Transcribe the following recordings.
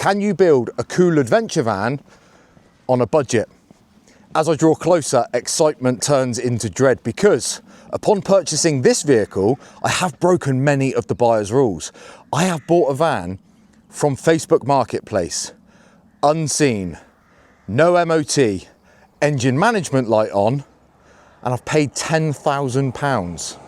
Can you build a cool adventure van on a budget? As I draw closer, excitement turns into dread because upon purchasing this vehicle, I have broken many of the buyer's rules. I have bought a van from Facebook Marketplace, unseen, no MOT, engine management light on, and I've paid £10,000.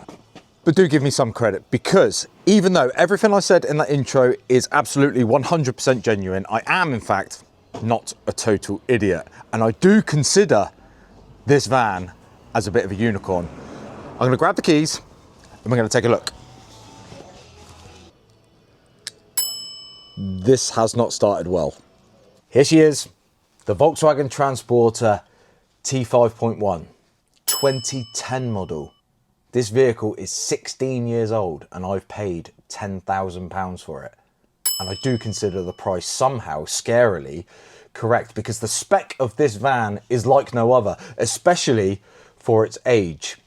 But do give me some credit, because even though everything I said in that intro is absolutely 100% genuine, I am in fact not a total idiot. And I do consider this van as a bit of a unicorn. I'm gonna grab the keys and we're gonna take a look. This has not started well. Here she is, the Volkswagen Transporter T5.1, 2010 model. This vehicle is 16 years old and I've paid £10,000 for it. And I do consider the price somehow scarily correct, because the spec of this van is like no other, especially for its age.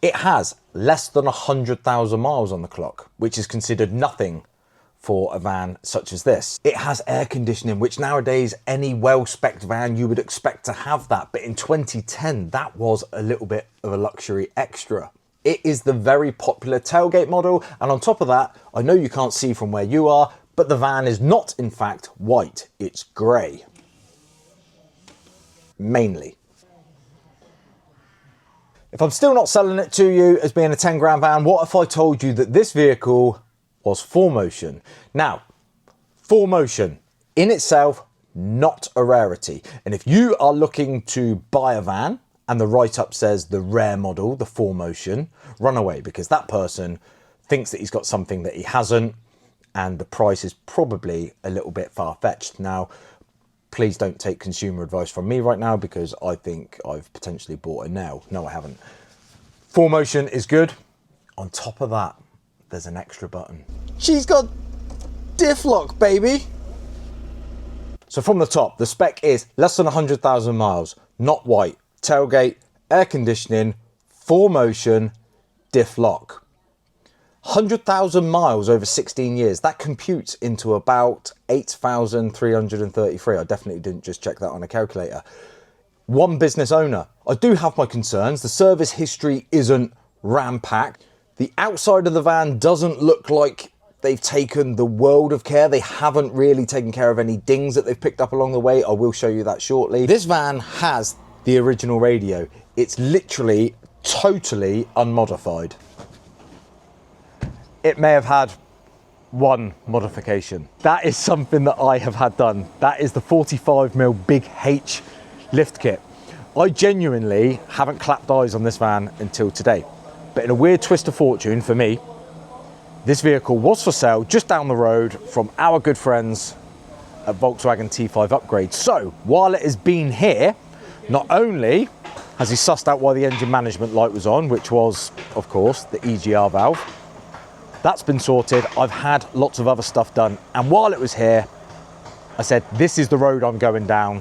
It has less than 100,000 miles on the clock, which is considered nothing for a van such as this. It has air conditioning, which nowadays any well-spec'd van you would expect to have that. But in 2010, that was a little bit of a luxury extra. It is the very popular tailgate model. And on top of that, I know you can't see from where you are, but the van is not in fact white, it's grey. Mainly. If I'm still not selling it to you as being a 10 grand van, what if I told you that this vehicle was 4Motion? Now, 4Motion in itself, not a rarity. And if you are looking to buy a van and the write-up says the rare model, the 4Motion, run away, because that person thinks that he's got something that he hasn't, and the price is probably a little bit far-fetched. Now, please don't take consumer advice from me right now, because I think I've potentially bought a nail. No, I haven't. 4Motion is good. On top of that, there's an extra button. She's got diff lock, baby. So from the top, the spec is less than 100,000 miles, not white, tailgate, air conditioning, 4Motion, diff lock. 100,000 miles over 16 years, that computes into about 8,333. I definitely didn't just check that on a calculator. One business owner. I do have my concerns. The service history isn't ram-packed. The outside of the van doesn't look like they've taken the world of care. They haven't really taken care of any dings that they've picked up along the way. I will show you that shortly. This van has the original radio. It's literally totally unmodified. It may have had one modification. That is something that I have had done. That is the 45mm Big H lift kit. I genuinely haven't clapped eyes on this van until today. But in a weird twist of fortune for me, this vehicle was for sale just down the road from our good friends at Volkswagen T5 Upgrade. So while it has been here, not only has he sussed out why the engine management light was on, which was, of course, the EGR valve. That's been sorted. I've had lots of other stuff done. And while it was here, I said, this is the road I'm going down.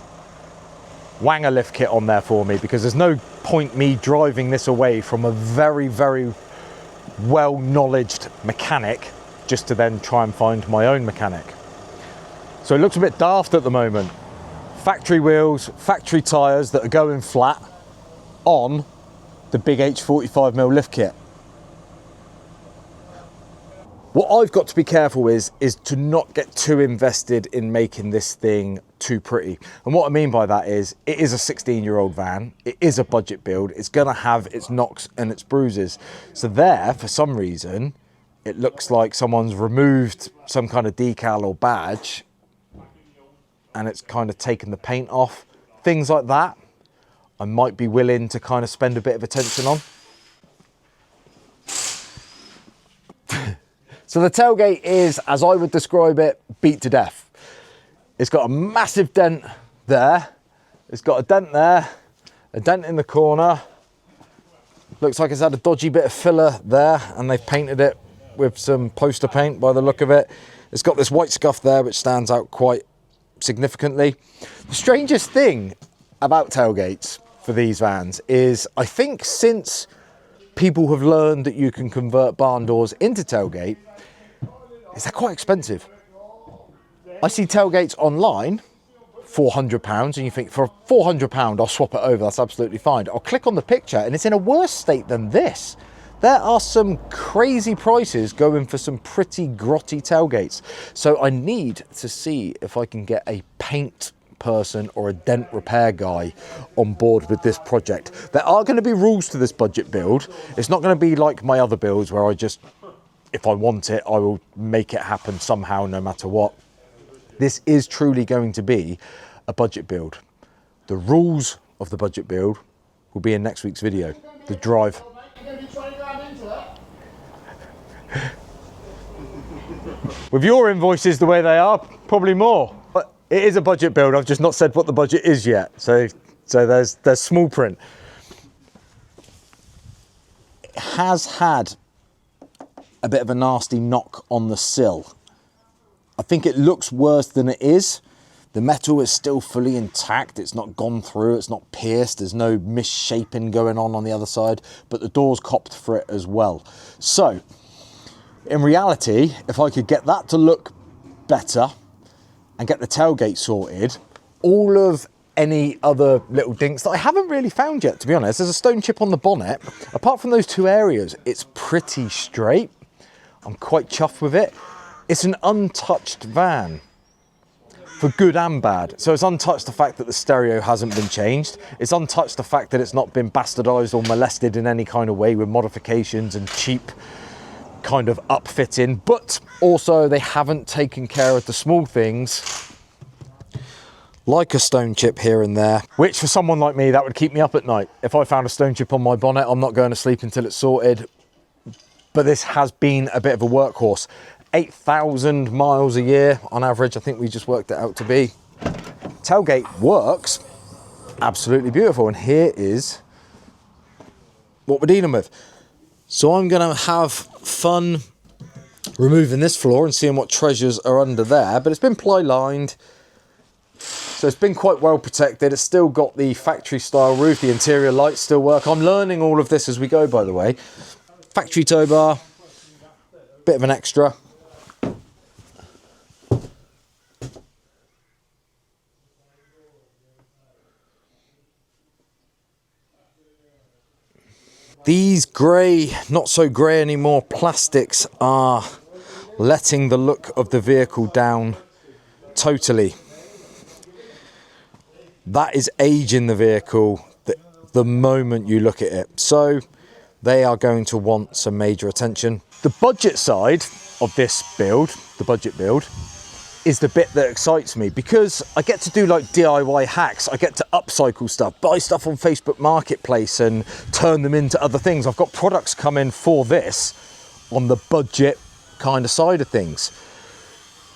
Wang a lift kit on there for me, because there's no point me driving this away from a very, very well-knowledged mechanic just to then try and find my own mechanic. So it looks a bit daft at the moment. Factory wheels, factory tyres that are going flat on the Big H 45mm lift kit. What I've got to be careful is to not get too invested in making this thing too pretty. And what I mean by that is, it is a 16-year-old van. It is a budget build. It's gonna have its knocks and its bruises. So there, for some reason, it looks like someone's removed some kind of decal or badge and it's kind of taken the paint off. Things like that, I might be willing to kind of spend a bit of attention on. So the tailgate is, as I would describe it, beat to death. It's got a massive dent there. It's got a dent there, a dent in the corner. Looks like it's had a dodgy bit of filler there, and they've painted it with some poster paint by the look of it. It's got this white scuff there, which stands out quite significantly. The strangest thing about tailgates for these vans is, I think since people have learned that you can convert barn doors into tailgate, is they're quite expensive. I see tailgates online, £400, and you think, for £400, I'll swap it over, that's absolutely fine. I'll click on the picture and it's in a worse state than this. There are some crazy prices going for some pretty grotty tailgates. So I need to see if I can get a paint person or a dent repair guy on board with this project. There are going to be rules to this budget build. It's not going to be like my other builds where I just, if I want it, I will make it happen somehow no matter what. This is truly going to be a budget build. The rules of the budget build will be in next week's video. The drive. With your invoices the way they are, probably more. But it is a budget build. I've just not said what the budget is yet. So there's small print. It has had a bit of a nasty knock on the sill. I think it looks worse than it is. The metal is still fully intact. It's not gone through, it's not pierced. There's no misshaping going on the other side, but the door's copped for it as well. So in reality, if I could get that to look better and get the tailgate sorted, all of any other little dinks that I haven't really found yet, to be honest. There's a stone chip on the bonnet. Apart from those two areas, it's pretty straight. I'm quite chuffed with it. It's an untouched van, for good and bad. So it's untouched the fact that the stereo hasn't been changed. It's untouched the fact that it's not been bastardized or molested in any kind of way with modifications and cheap kind of upfitting. But also they haven't taken care of the small things, like a stone chip here and there, which for someone like me, that would keep me up at night. If I found a stone chip on my bonnet, I'm not going to sleep until it's sorted. But this has been a bit of a workhorse. 8,000 miles a year on average, I think we just worked it out to be. Tailgate works absolutely beautiful, and here is what we're dealing with. So I'm going to have fun removing this floor and seeing what treasures are under there, but it's been ply lined, so it's been quite well protected. It's still got the factory style roof, the interior lights still work. I'm learning all of this as we go, by the way. Factory tow bar, bit of an extra. These grey, not so grey anymore, plastics are letting the look of the vehicle down totally. That is age in the vehicle the moment you look at it. So they are going to want some major attention. The budget side of this build, the budget build, is the bit that excites me, because I get to do like DIY hacks. I get to upcycle stuff, buy stuff on Facebook Marketplace and turn them into other things. I've got products coming for this on the budget kind of side of things.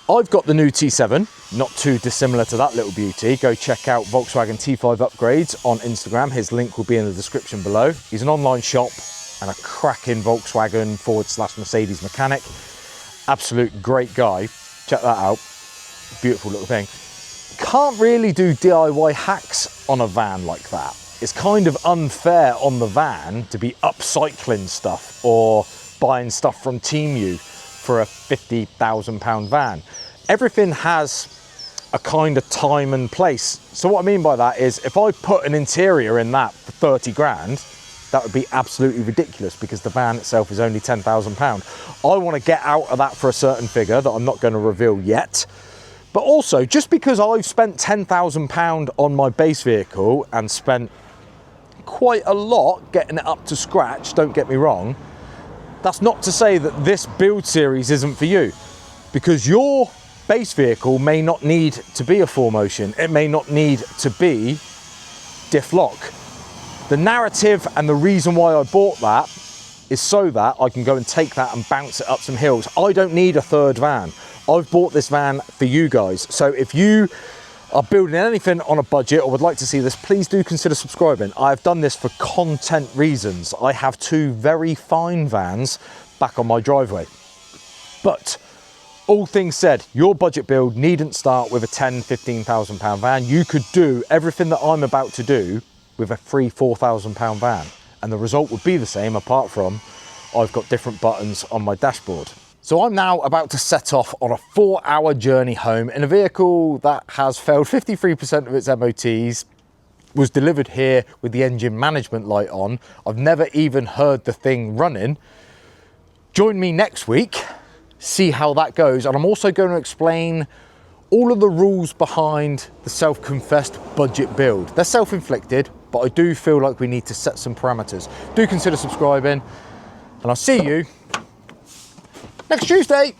I've got the new T7, not too dissimilar to that little beauty. Go check out Volkswagen T5 Upgrades on Instagram. His link will be in the description below. He's an online shop and a cracking Volkswagen / Mercedes mechanic. Absolute great guy. Check that out. Beautiful little thing. Can't really do DIY hacks on a van like that. It's kind of unfair on the van to be upcycling stuff or buying stuff from Temu for a £50,000 van. Everything has a kind of time and place. So what I mean by that is, if I put an interior in that for 30 grand, that would be absolutely ridiculous, because the van itself is only £10,000. I want to get out of that for a certain figure that I'm not going to reveal yet. But also, just because I've spent £10,000 on my base vehicle and spent quite a lot getting it up to scratch, don't get me wrong, that's not to say that this build series isn't for you, because your base vehicle may not need to be a 4Motion. It may not need to be diff lock. The narrative and the reason why I bought that is so that I can go and take that and bounce it up some hills. I don't need a third van. I've bought this van for you guys. So if you are building anything on a budget or would like to see this, please do consider subscribing. I've done this for content reasons. I have two very fine vans back on my driveway. But all things said, your budget build needn't start with a £10,000–£15,000 van. You could do everything that I'm about to do with a free £4,000 van. And the result would be the same, apart from I've got different buttons on my dashboard. So I'm now about to set off on a 4-hour journey home in a vehicle that has failed 53% of its MOTs, was delivered here with the engine management light on. I've never even heard the thing running. Join me next week, see how that goes. And I'm also going to explain all of the rules behind the self-confessed budget build. They're self-inflicted, but I do feel like we need to set some parameters. Do consider subscribing, and I'll see you next Tuesday.